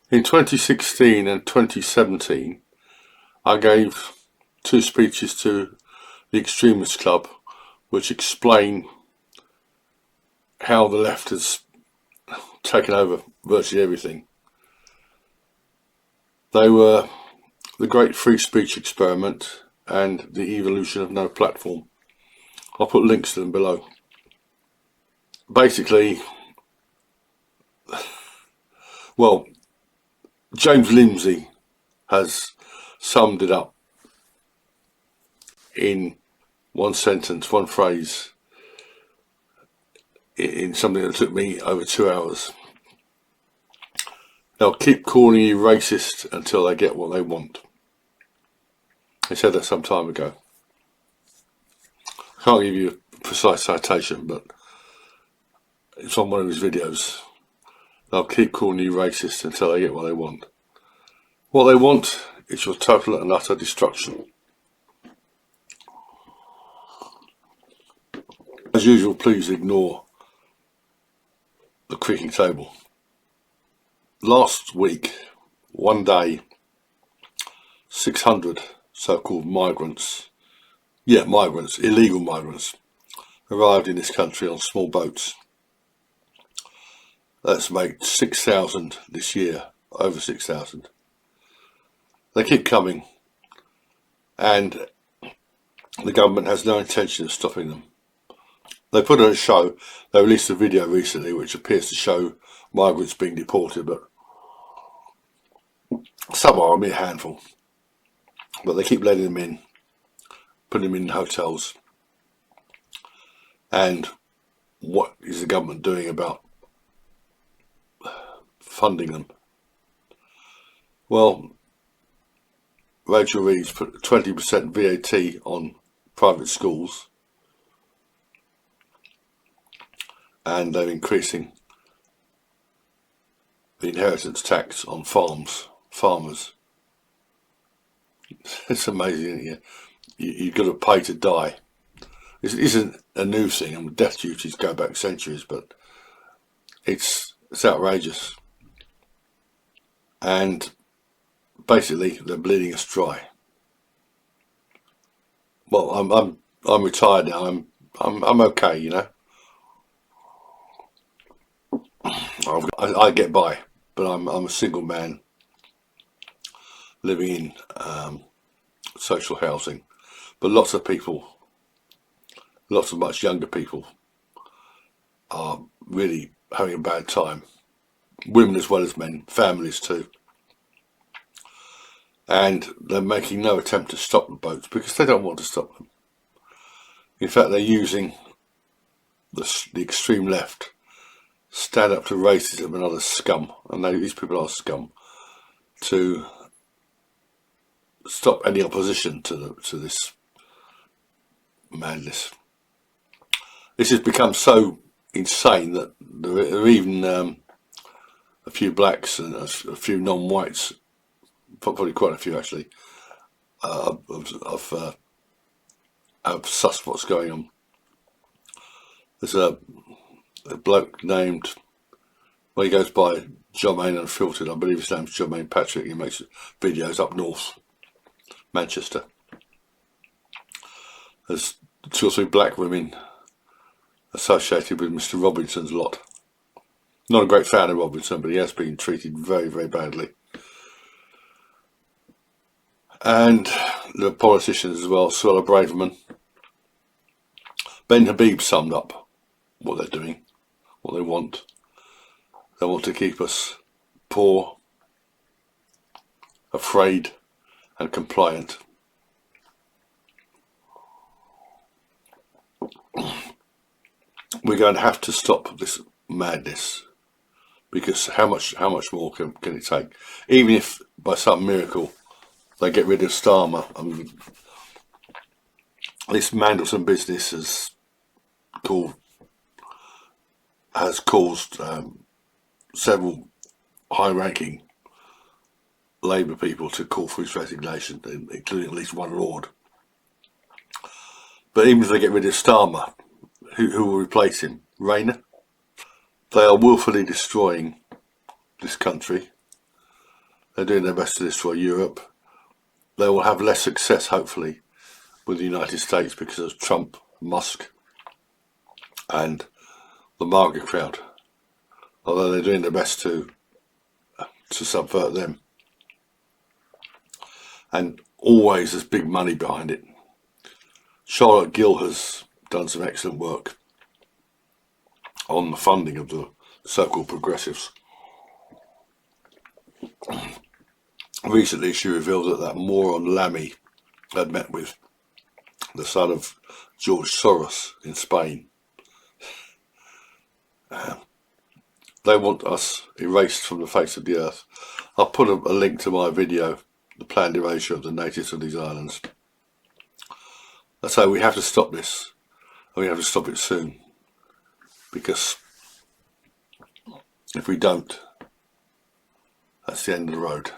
In 2016 and 2017, I gave two speeches to the Extremist Club, which explain how the left has taken over virtually everything. They were the Great Free Speech Experiment and the Evolution of No Platform. I'll put links to them below. Basically, well, James Lindsay has summed it up in one sentence, one phrase, in something that took me over 2 hours. They'll keep calling you racist until they get what they want. He said that some time ago. I can't give you a precise citation, but it's on one of his videos. They'll keep calling you racist until they get what they want. What they want is your total and utter destruction. As usual, please ignore the creaking table. Last week, one day, 600 so-called migrants, illegal migrants, arrived in this country on small boats. That's made 6,000 this year, over 6,000. They keep coming, and the government has no intention of stopping them. They put on a show. They released a video recently which appears to show migrants being deported, but some are a mere handful. But they keep letting them in, putting them in hotels. And what is the government doing about funding them? Well, Rachel Reeves put 20% VAT on private schools, and they're increasing the inheritance tax on farmers. It's amazing, isn't it? You've got to pay to die. This isn't a new thing. I mean, death duties go back centuries, but it's outrageous. And basically, they're bleeding us dry. Well, I'm retired now. I'm okay, you know. I get by, but I'm a single man living in social housing. But lots of people, lots of much younger people, are really having a bad time. Women as well as men, families too. And they're making no attempt to stop the boats because they don't want to stop them. In fact, they're using the extreme left, stand up to racism and other scum, and these people are scum, to stop any opposition to this madness. This has become so insane that there are even a few blacks and a few non-whites, probably quite a few actually, have sussed what's going on. There's a bloke named, well, he goes by Jermaine Unfiltered. I believe his name's Jermaine Patrick. He makes videos up north, Manchester. There's 2 or 3 black women associated with Mr. Robinson's lot. Not a great fan of Robinson, but he has been treated very, very badly. And the politicians as well, Suella Braverman. Ben Habib summed up what they're doing, what they want. They want to keep us poor, afraid, and compliant. We're going to have to stop this madness, because how much more can it take? Even if by some miracle they get rid of Starmer, I mean, this Mandelson business has caused several high-ranking Labour people to call for his resignation, including at least one Lord. But even if they get rid of Starmer, who will replace him? Rayner? They are willfully destroying this country. They're doing their best to destroy Europe. They will have less success, hopefully, with the United States because of Trump, Musk, and the MAGA crowd. Although they're doing their best to subvert them. And always there's big money behind it. Charlotte Gill has done some excellent work on the funding of the so-called progressives. Recently she revealed that moron Lammy had met with the son of George Soros in Spain. They want us erased from the face of the earth. I'll put a link to my video, the planned erasure of the natives of these islands. I say we have to stop this, and we have to stop it soon, because if we don't, that's the end of the road.